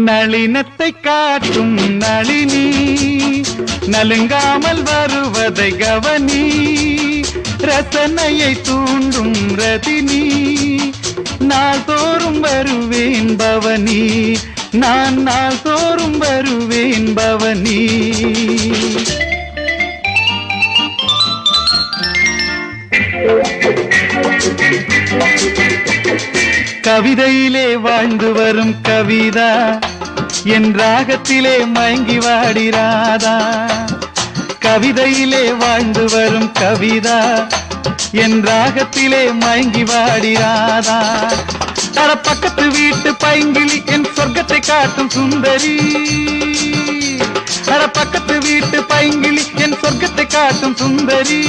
நளினத்தை காட்டும் நளினி நலுங்காமல் வருவதை கவனி ரசனையை தூண்டும் ரதினி நாள்தோறும் வருவேன் பவனி நான் நாள்தோறும் வருவேன் பவனி கவிதையிலே வாழ்ந்து வரும் கவிதா என் ராகத்திலே மயங்கி வாடிராதா கவிதையிலே வாழ்ந்து வரும் கவிதா என் ராகத்திலே மயங்கி வாடிராதா தர பக்கத்து வீட்டு பைங்கிலி என் சொர்க்கத்தை காட்டும் சுந்தரி தர பக்கத்து வீட்டு பைங்கிலி என் சொர்க்கத்தை காட்டும் சுந்தரி